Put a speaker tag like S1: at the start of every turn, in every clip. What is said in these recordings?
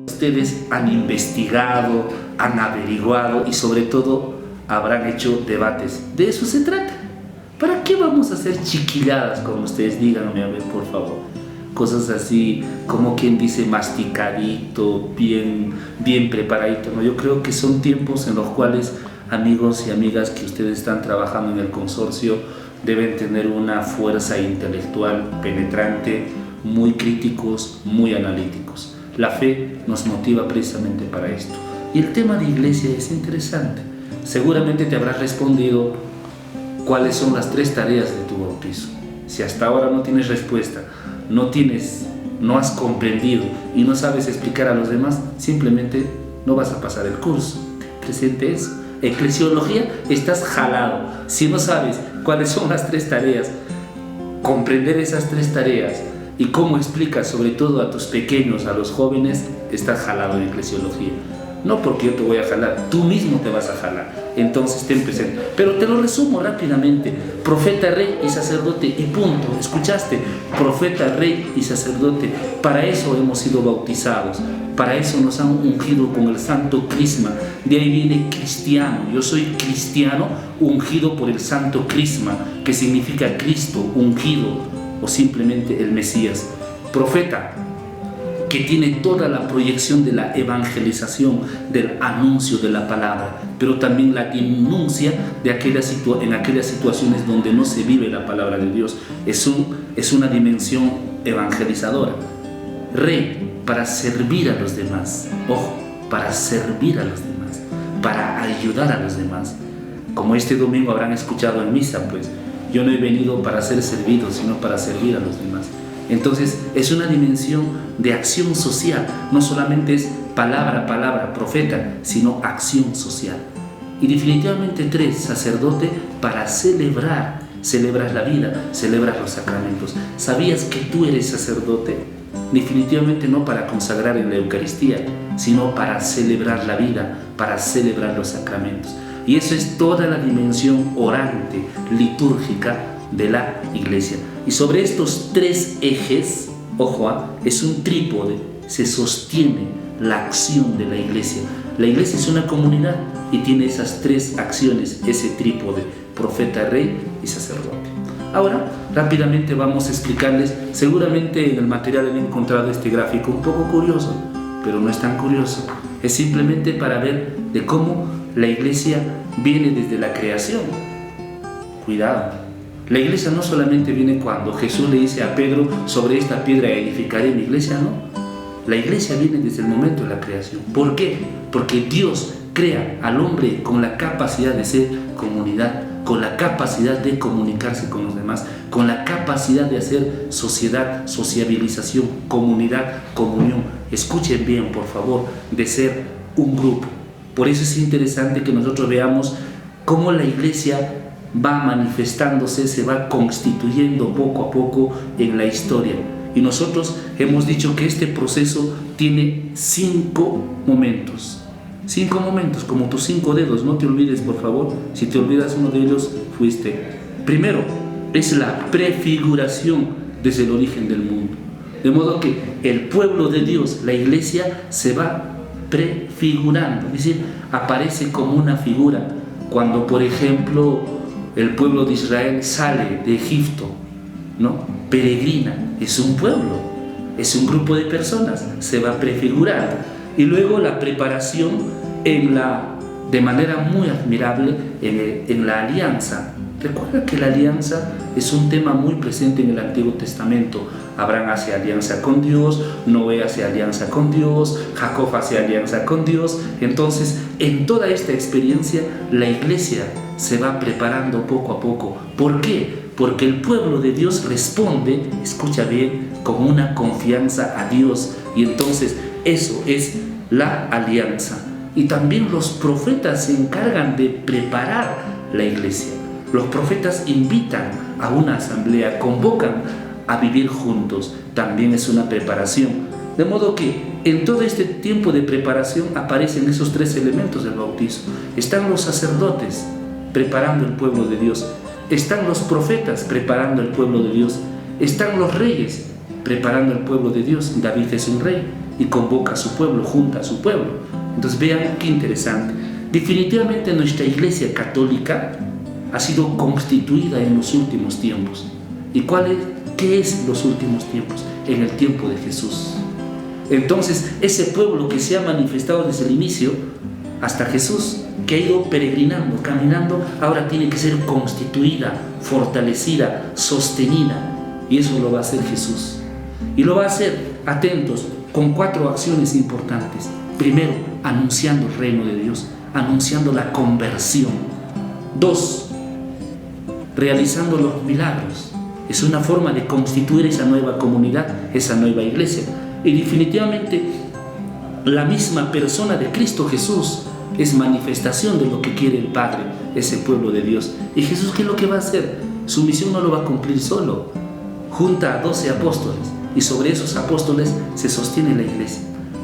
S1: Ustedes han investigado, han averiguado y sobre todo habrán hecho debates. De eso se trata. ¿Para qué vamos a hacer chiquilladas como ustedes? Díganme a ver, por favor. Cosas así, como quien dice, masticadito, bien preparadito, ¿no? Yo creo que son tiempos en los cuales, amigos y amigas que ustedes están trabajando en el consorcio, deben tener una fuerza intelectual penetrante, muy críticos, muy analíticos. La fe nos motiva precisamente para esto. Y el tema de iglesia es interesante. Seguramente te habrás respondido cuáles son las 3 tareas de tu bautizo. Si hasta ahora no tienes respuesta, no has comprendido y no sabes explicar a los demás, simplemente no vas a pasar el curso. Presente eso. Eclesiología, estás jalado. Si no sabes cuáles son las 3 tareas, comprender esas 3 tareas y cómo explicas sobre todo a tus pequeños, a los jóvenes, estás jalado en eclesiología. No porque yo te voy a jalar, tú mismo te vas a jalar. Entonces ten presente. Pero te lo resumo rápidamente. Profeta, rey y sacerdote y punto. ¿Escuchaste? Profeta, rey y sacerdote. Para eso hemos sido bautizados. Para eso nos han ungido con el santo crisma. De ahí viene cristiano. Yo soy cristiano ungido por el santo crisma, que significa Cristo, ungido o simplemente el Mesías. Profeta, que tiene toda la proyección de la evangelización, del anuncio de la palabra, pero también la denuncia de en aquellas situaciones donde no se vive la palabra de Dios. Es una dimensión evangelizadora. Rey, para servir a los demás. Ojo, para servir a los demás, para ayudar a los demás. Como este domingo habrán escuchado en misa, pues yo no he venido para ser servido, sino para servir a los demás. Entonces es una dimensión de acción social, no solamente es palabra, profeta, sino acción social. Y definitivamente 3, sacerdote para celebrar la vida, celebras los sacramentos. ¿Sabías que tú eres sacerdote? Definitivamente no para consagrar en la Eucaristía, sino para celebrar la vida, para celebrar los sacramentos. Y eso es toda la dimensión orante, litúrgica de la iglesia. Y sobre estos 3 ejes, ojo, es un trípode, se sostiene la acción de la iglesia. La iglesia es una comunidad y tiene esas 3 acciones, ese trípode, profeta, rey y sacerdote. Ahora, rápidamente vamos a explicarles, seguramente en el material han encontrado este gráfico un poco curioso, pero no es tan curioso. Es simplemente para ver de cómo la iglesia viene desde la creación. Cuidado. La iglesia no solamente viene cuando Jesús le dice a Pedro, sobre esta piedra edificaré mi iglesia, no. La iglesia viene desde el momento de la creación. ¿Por qué? Porque Dios crea al hombre con la capacidad de ser comunidad, con la capacidad de comunicarse con los demás, con la capacidad de hacer sociedad, sociabilización, comunidad, comunión. Escuchen bien, por favor, de ser un grupo. Por eso es interesante que nosotros veamos cómo la iglesia va manifestándose, se va constituyendo poco a poco en la historia. Y nosotros hemos dicho que este proceso tiene 5 momentos. 5 momentos, como tus 5 dedos, no te olvides, por favor. Si te olvidas uno de ellos, fuiste. Primero, es la prefiguración desde el origen del mundo. De modo que el pueblo de Dios, la iglesia, se va prefigurando. Es decir, aparece como una figura. Cuando, por ejemplo, el pueblo de Israel sale de Egipto, ¿no? Peregrina, es un pueblo, es un grupo de personas, se va prefigurando. Y luego la preparación de manera muy admirable en la alianza. Recuerda que la alianza es un tema muy presente en el Antiguo Testamento. Abraham hace alianza con Dios, Noé hace alianza con Dios, Jacob hace alianza con Dios. Entonces, en toda esta experiencia, la iglesia se va preparando poco a poco. ¿Por qué? Porque el pueblo de Dios responde, escucha bien, con una confianza a Dios. Y entonces, eso es la alianza. Y también los profetas se encargan de preparar la iglesia. Los profetas invitan a una asamblea, convocan a vivir juntos. También es una preparación. De modo que en todo este tiempo de preparación aparecen esos 3 elementos del bautizo. Están los sacerdotes preparando el pueblo de Dios. Están los profetas preparando el pueblo de Dios. Están los reyes preparando al pueblo de Dios. David es un rey y convoca a su pueblo, junta a su pueblo. Entonces vean qué interesante. Definitivamente nuestra iglesia católica ha sido constituida en los últimos tiempos. ¿Y qué es los últimos tiempos? En el tiempo de Jesús. Entonces ese pueblo que se ha manifestado desde el inicio hasta Jesús, que ha ido peregrinando, caminando, ahora tiene que ser constituida, fortalecida, sostenida. Y eso lo va a hacer Jesús. Y lo va a hacer, atentos, con 4 acciones importantes. Primero, anunciando el reino de Dios, anunciando la conversión. 2, realizando los milagros. Es una forma de constituir esa nueva comunidad, esa nueva iglesia. Y definitivamente la misma persona de Cristo Jesús es manifestación de lo que quiere el Padre, ese pueblo de Dios. ¿Y Jesús qué es lo que va a hacer? Su misión no lo va a cumplir solo. Junta a 12 apóstoles y sobre esos apóstoles se sostiene la iglesia.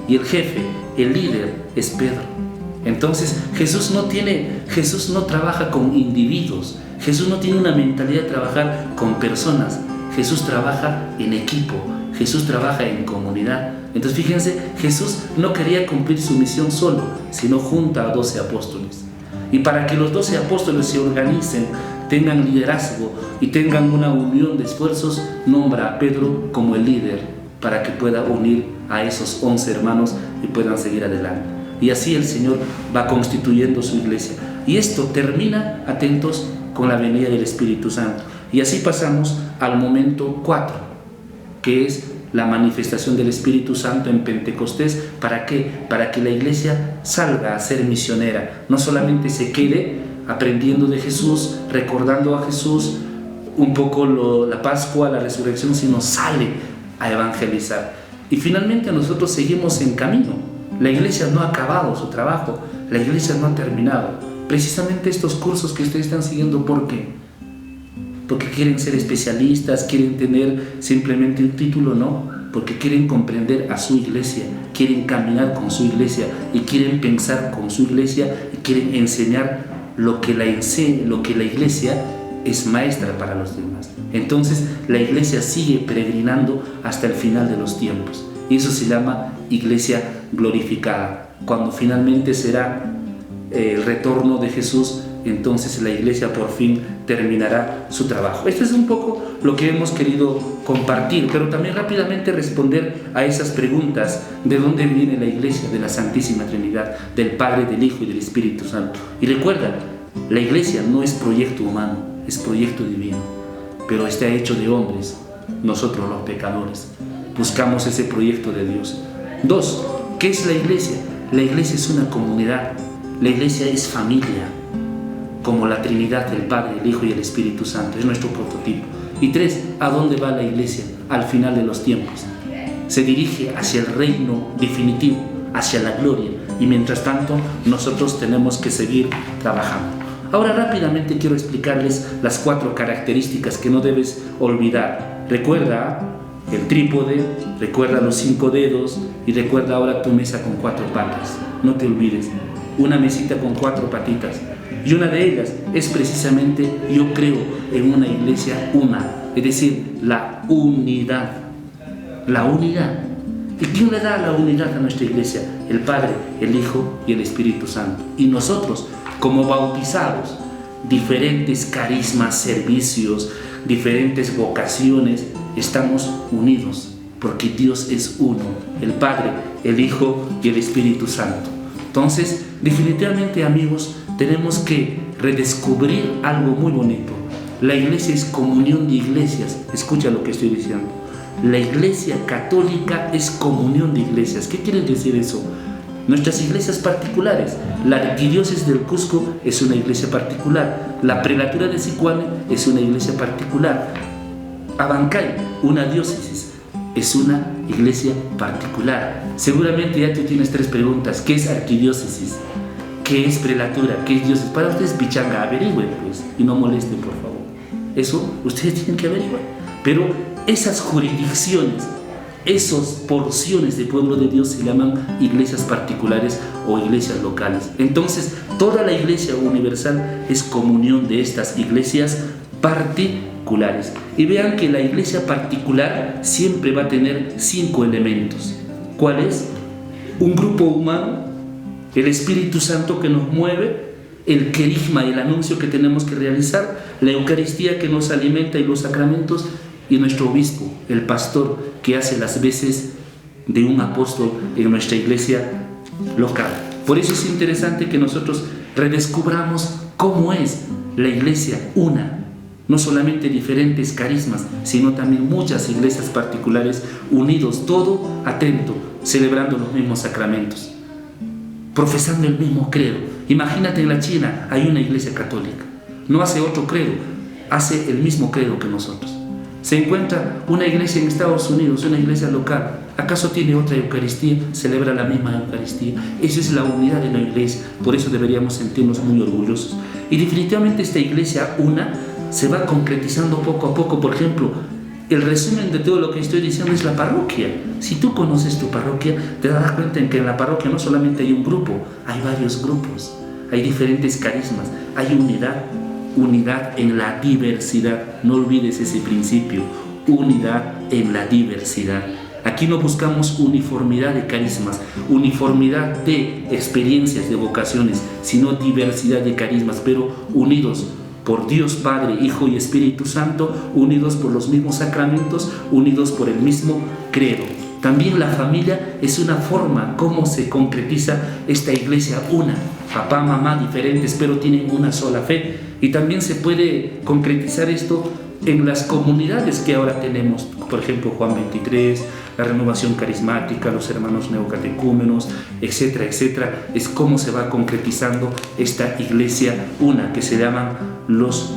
S1: Y el jefe, el líder, es Pedro. Entonces Jesús no trabaja con individuos. Jesús no tiene una mentalidad de trabajar con personas. Jesús trabaja en equipo. Jesús trabaja en comunidad. Entonces fíjense, Jesús no quería cumplir su misión solo, sino junta a 12 apóstoles. Y para que los 12 apóstoles se organicen, tengan liderazgo y tengan una unión de esfuerzos, nombra a Pedro como el líder para que pueda unir a esos 11 hermanos y puedan seguir adelante. Y así el Señor va constituyendo su iglesia. Y esto termina, atentos, con la venida del Espíritu Santo. Y así pasamos al momento 4, que es la manifestación del Espíritu Santo en Pentecostés. ¿Para qué? Para que la iglesia salga a ser misionera. No solamente se quede aprendiendo de Jesús, recordando a Jesús, un poco la Pascua, la resurrección, sino sale a evangelizar. Y finalmente nosotros seguimos en camino. La iglesia no ha acabado su trabajo, la iglesia no ha terminado. Precisamente estos cursos que ustedes están siguiendo, ¿por qué? Porque quieren ser especialistas, quieren tener simplemente un título, no, porque quieren comprender a su iglesia, quieren caminar con su iglesia y quieren pensar con su iglesia y quieren enseñar lo que la iglesia es maestra para los demás. Entonces la iglesia sigue peregrinando hasta el final de los tiempos y eso se llama iglesia glorificada. Cuando finalmente será el retorno de Jesús, entonces la iglesia por fin terminará su trabajo. Esto es un poco lo que hemos querido compartir, pero también rápidamente responder a esas preguntas: ¿de dónde viene la iglesia? De la Santísima Trinidad, del Padre, del Hijo y del Espíritu Santo. Y recuerda, la iglesia no es proyecto humano, es proyecto divino, pero está hecho de hombres, nosotros los pecadores. Buscamos ese proyecto de Dios. 2, ¿qué es la iglesia? La iglesia es una comunidad, la iglesia es familia, como la Trinidad del Padre, el Hijo y el Espíritu Santo, es nuestro prototipo. Y 3, ¿a dónde va la iglesia al final de los tiempos? Se dirige hacia el reino definitivo, hacia la gloria, y mientras tanto nosotros tenemos que seguir trabajando. Ahora rápidamente quiero explicarles las 4 características que no debes olvidar. Recuerda el trípode, recuerda los 5 dedos y recuerda ahora tu mesa con 4 patas. No te olvides, una mesita con 4 patitas. Y una de ellas es precisamente, yo creo en una iglesia una, es decir, la unidad. La unidad. ¿Y quién le da la unidad a nuestra iglesia? El Padre, el Hijo y el Espíritu Santo. Y nosotros, como bautizados, diferentes carismas, servicios, diferentes vocaciones, estamos unidos, porque Dios es uno, el Padre, el Hijo y el Espíritu Santo. Entonces, definitivamente, amigos, tenemos que redescubrir algo muy bonito. La iglesia es comunión de iglesias. Escucha lo que estoy diciendo. La iglesia católica es comunión de iglesias. ¿Qué quiere decir eso? Nuestras iglesias particulares. La arquidiócesis del Cusco es una iglesia particular. La prelatura de Sicuane es una iglesia particular. Abancay, una diócesis, es una iglesia particular. Seguramente ya tú tienes 3 preguntas. ¿Qué es arquidiócesis? ¿Qué es prelatura? ¿Qué es diócesis? Para ustedes, pichanga, averigüen pues, y no molesten, por favor. Eso ustedes tienen que averiguar. Pero esas jurisdicciones, esas porciones del pueblo de Dios se llaman iglesias particulares o iglesias locales. Entonces, toda la iglesia universal es comunión de estas iglesias particulares. particulares. Y vean que la iglesia particular siempre va a tener 5 elementos. ¿Cuál es? Un grupo humano, el Espíritu Santo que nos mueve, el querigma, el anuncio que tenemos que realizar, la Eucaristía que nos alimenta y los sacramentos, y nuestro obispo, el pastor que hace las veces de un apóstol en nuestra iglesia local. Por eso es interesante que nosotros redescubramos cómo es la iglesia una, no solamente diferentes carismas, sino también muchas iglesias particulares unidos, todo atento, celebrando los mismos sacramentos, profesando el mismo credo. Imagínate, en la China hay una iglesia católica, no hace otro credo, hace el mismo credo que nosotros. Se encuentra una iglesia en Estados Unidos, una iglesia local, ¿acaso tiene otra Eucaristía? Celebra la misma Eucaristía. Esa es la unidad de la iglesia, por eso deberíamos sentirnos muy orgullosos. Y definitivamente esta iglesia una se va concretizando poco a poco. Por ejemplo, el resumen de todo lo que estoy diciendo es la parroquia. Si tú conoces tu parroquia, te darás cuenta en que en la parroquia no solamente hay un grupo, hay varios grupos, hay diferentes carismas, hay unidad en la diversidad. No olvides ese principio, unidad en la diversidad. Aquí no buscamos uniformidad de carismas, uniformidad de experiencias, de vocaciones, sino diversidad de carismas, pero unidos por Dios Padre, Hijo y Espíritu Santo, unidos por los mismos sacramentos, unidos por el mismo credo. También la familia es una forma como se concretiza esta iglesia una. Papá, mamá diferentes, pero tienen una sola fe. Y también se puede concretizar esto en las comunidades que ahora tenemos, por ejemplo Juan 23, la renovación carismática, los hermanos neocatecúmenos, etcétera, etcétera. Es como se va concretizando esta iglesia una, que se llaman los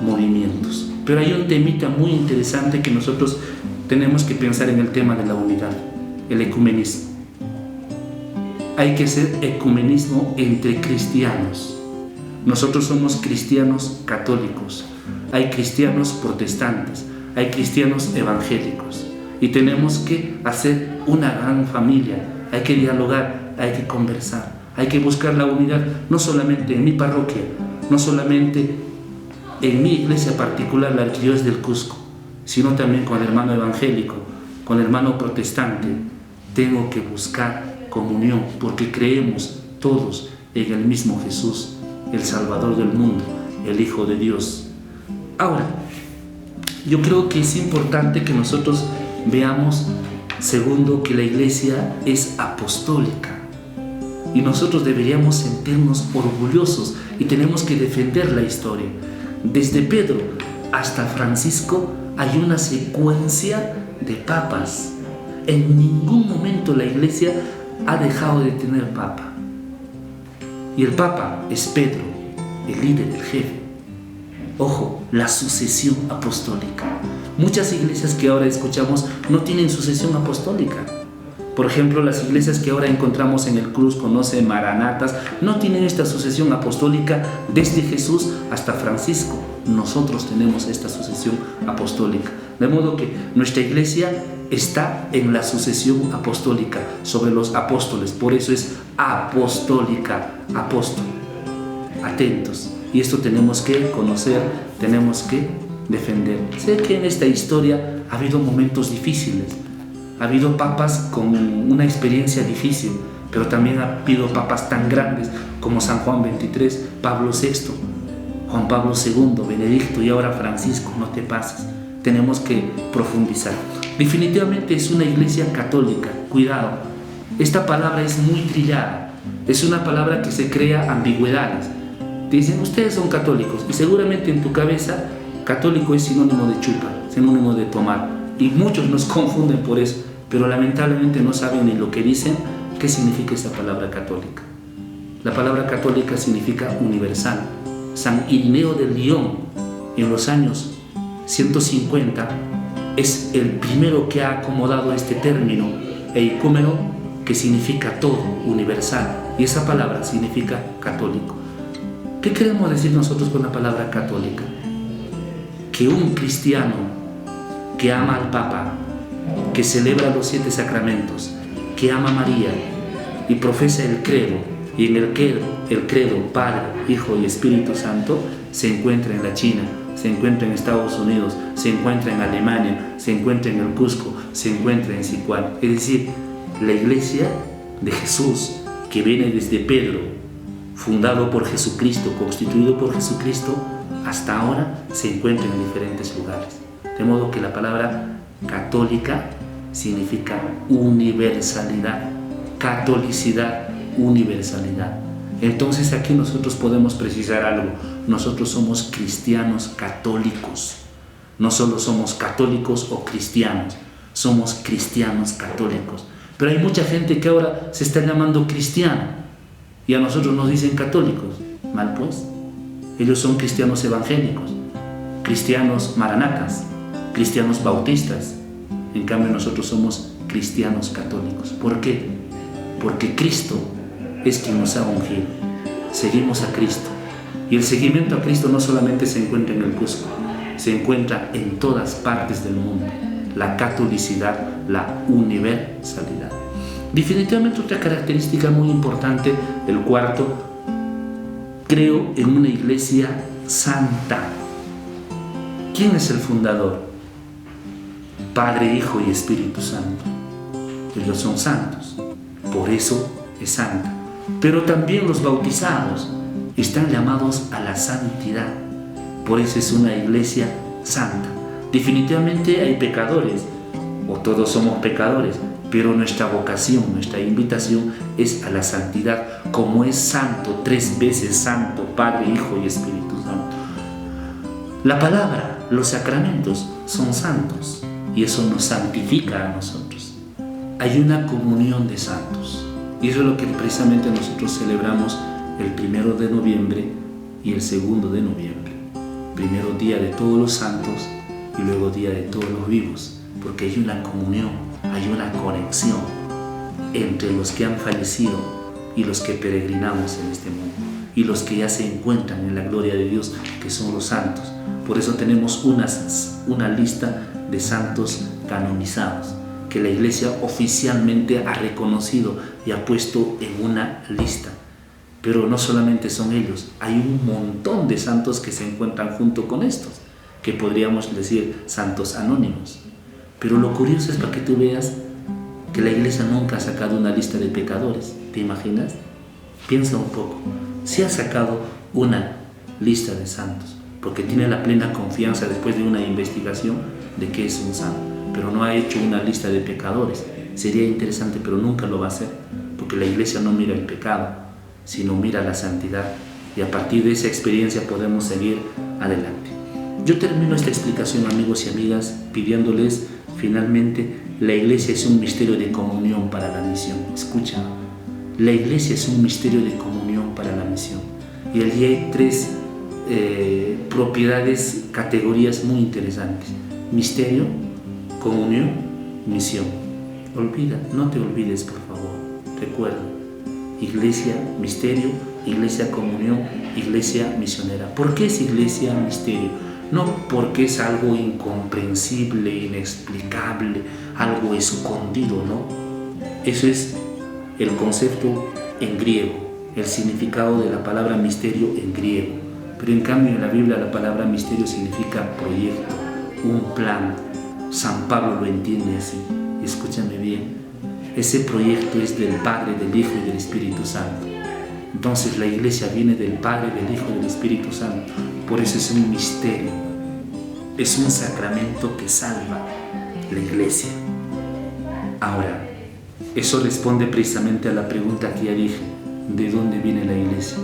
S1: movimientos. Pero hay un temita muy interesante que nosotros tenemos que pensar en el tema de la unidad, el ecumenismo. Hay que hacer ecumenismo entre cristianos. Nosotros somos cristianos católicos, hay cristianos protestantes, hay cristianos evangélicos, y tenemos que hacer una gran familia. Hay que dialogar, hay que conversar, hay que buscar la unidad, no solamente en mi parroquia, no solamente en mi iglesia particular, la Arquidiócesis del Cusco, sino también con el hermano evangélico, con el hermano protestante. Tengo que buscar comunión, porque creemos todos en el mismo Jesús, el Salvador del mundo, el Hijo de Dios. Ahora, yo creo que es importante que nosotros veamos, segundo, que la iglesia es apostólica, y nosotros deberíamos sentirnos orgullosos y tenemos que defender la historia. Desde Pedro hasta Francisco hay una secuencia de papas. En ningún momento la iglesia ha dejado de tener papa. Y el papa es Pedro, el líder, el jefe. Ojo, la sucesión apostólica. Muchas iglesias que ahora escuchamos no tienen sucesión apostólica. Por ejemplo, las iglesias que ahora encontramos en el Cruz, conoce Maranatas, no tienen esta sucesión apostólica desde Jesús hasta Francisco. Nosotros tenemos esta sucesión apostólica. De modo que nuestra iglesia está en la sucesión apostólica sobre los apóstoles. Por eso es apostólica, apóstol. Atentos. Y esto tenemos que conocer, tenemos que defender. Sé que en esta historia ha habido momentos difíciles. Ha habido papas con una experiencia difícil, pero también ha habido papas tan grandes como San Juan 23, Pablo VI, Juan Pablo II, Benedicto y ahora Francisco. No te pases, tenemos que profundizar. Definitivamente es una iglesia católica. Cuidado, esta palabra es muy trillada, es una palabra que se crea ambigüedades. Te dicen, ustedes son católicos, y seguramente en tu cabeza católico es sinónimo de chupa, sinónimo de tomar, y muchos nos confunden por eso, pero lamentablemente no saben ni lo que dicen, qué significa esa palabra católica. La palabra católica significa universal. San Irineo de Lyon, en los años 150, es el primero que ha acomodado este término, eicúmeno, que significa todo, universal, y esa palabra significa católico. ¿Qué queremos decir nosotros con la palabra católica? Que un cristiano que ama al Papa, que celebra los 7 sacramentos, que ama a María y profesa el credo, y en el credo Padre, Hijo y Espíritu Santo, se encuentra en la China, se encuentra en Estados Unidos, se encuentra en Alemania, se encuentra en el Cusco, se encuentra en Sicuán. Es decir, la iglesia de Jesús, que viene desde Pedro, fundado por Jesucristo, constituido por Jesucristo, hasta ahora se encuentra en diferentes lugares. De modo que la palabra católica significa universalidad, catolicidad, universalidad. Entonces aquí nosotros podemos precisar algo. Nosotros somos cristianos católicos. No solo somos católicos o cristianos, somos cristianos católicos. Pero hay mucha gente que ahora se está llamando cristiano y a nosotros nos dicen católicos. Mal pues. Ellos son cristianos evangélicos, cristianos maranatas, cristianos bautistas. En cambio nosotros somos cristianos católicos. ¿Por qué? Porque Cristo es quien nos ha ungido. Seguimos a Cristo. Y el seguimiento a Cristo no solamente se encuentra en el Cusco, se encuentra en todas partes del mundo. La catolicidad, la universalidad. Definitivamente otra característica muy importante, el cuarto, creo en una iglesia santa. ¿Quién es el fundador? Padre, Hijo y Espíritu Santo. Ellos son santos, por eso es santa. Pero también los bautizados están llamados a la santidad, por eso es una iglesia santa. Definitivamente hay pecadores, o todos somos pecadores, pero nuestra vocación, nuestra invitación es a la santidad, como es santo, 3 veces santo, Padre, Hijo y Espíritu Santo. La palabra, los sacramentos son santos y eso nos santifica a nosotros. Hay una comunión de santos y eso es lo que precisamente nosotros celebramos el 1 de noviembre y el 2 de noviembre. Primero día de todos los santos y luego día de todos los vivos, porque hay una comunión, hay una conexión entre los que han fallecido y los que peregrinamos en este mundo y los que ya se encuentran en la gloria de Dios, que son los santos. Por eso tenemos una lista de santos canonizados que la Iglesia oficialmente ha reconocido y ha puesto en una lista. Pero no solamente son ellos, hay un montón de santos que se encuentran junto con estos, que podríamos decir santos anónimos. Pero lo curioso es para que tú veas que la Iglesia nunca ha sacado una lista de pecadores. ¿Te imaginas? Piensa un poco. Sí ha sacado una lista de santos, porque tiene la plena confianza después de una investigación de que es un santo, pero no ha hecho una lista de pecadores. Sería interesante, pero nunca lo va a hacer, porque la Iglesia no mira el pecado, sino mira la santidad, y a partir de esa experiencia podemos seguir adelante. Yo termino esta explicación, amigos y amigas, pidiéndoles finalmente, la Iglesia es un misterio de comunión para la misión. Escucha, la Iglesia es un misterio de comunión para la misión. Y allí hay 3 propiedades, categorías muy interesantes: misterio, comunión, misión. No te olvides, por favor. Recuerda, iglesia, misterio, iglesia, comunión, iglesia misionera. ¿Por qué es iglesia, misterio? No porque es algo incomprensible, inexplicable, algo escondido, no. Eso es el concepto en griego, el significado de la palabra misterio en griego. Pero en cambio en la Biblia la palabra misterio significa proyecto, un plan. San Pablo lo entiende así. Escúchame bien, ese proyecto es del Padre, del Hijo y del Espíritu Santo. Entonces la iglesia viene del Padre, del Hijo y del Espíritu Santo. Por eso es un misterio, es un sacramento que salva la iglesia. Ahora, eso responde precisamente a la pregunta que ya dije: ¿de dónde viene la iglesia?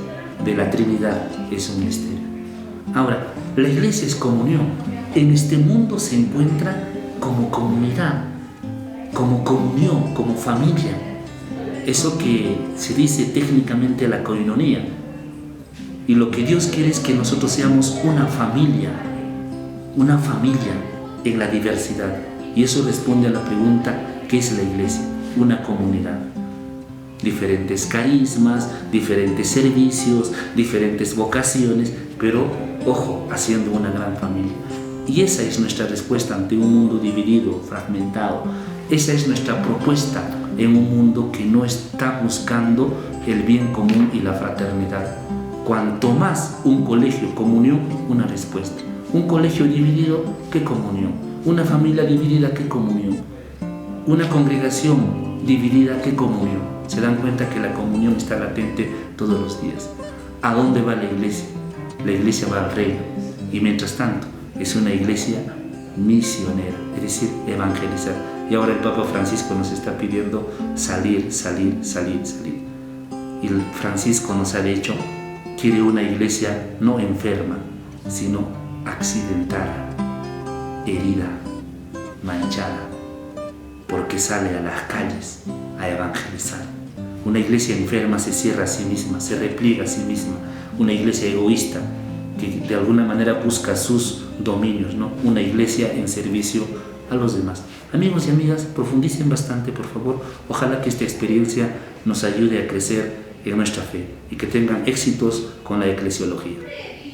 S1: De la Trinidad, es un misterio. Ahora, la iglesia es comunión. En este mundo se encuentra como comunidad, como comunión, como familia. Eso que se dice técnicamente la coinonía. Y lo que Dios quiere es que nosotros seamos una familia en la diversidad. Y eso responde a la pregunta: ¿qué es la iglesia? Una comunidad. Diferentes carismas, diferentes servicios, diferentes vocaciones, pero, ojo, haciendo una gran familia. Y esa es nuestra respuesta ante un mundo dividido, fragmentado. Esa es nuestra propuesta en un mundo que no está buscando el bien común y la fraternidad. Cuanto más un colegio, comunión, una respuesta. Un colegio dividido, ¿qué comunión? Una familia dividida, ¿qué comunión? Una congregación dividida, ¿qué comunión? Se dan cuenta que la comunión está latente todos los días. ¿A dónde va la iglesia? La iglesia va al reino. Y mientras tanto, es una iglesia misionera, es decir, evangelizar. Y ahora el Papa Francisco nos está pidiendo salir, salir, salir, salir. Y el Francisco nos ha dicho, quiere una iglesia no enferma, sino accidentada, herida, manchada, porque sale a las calles a evangelizar. Una iglesia enferma se cierra a sí misma, se repliega a sí misma. Una iglesia egoísta que de alguna manera busca sus dominios, ¿no? Una iglesia en servicio a los demás. Amigos y amigas, profundicen bastante, por favor. Ojalá que esta experiencia nos ayude a crecer en nuestra fe y que tengan éxitos con la eclesiología.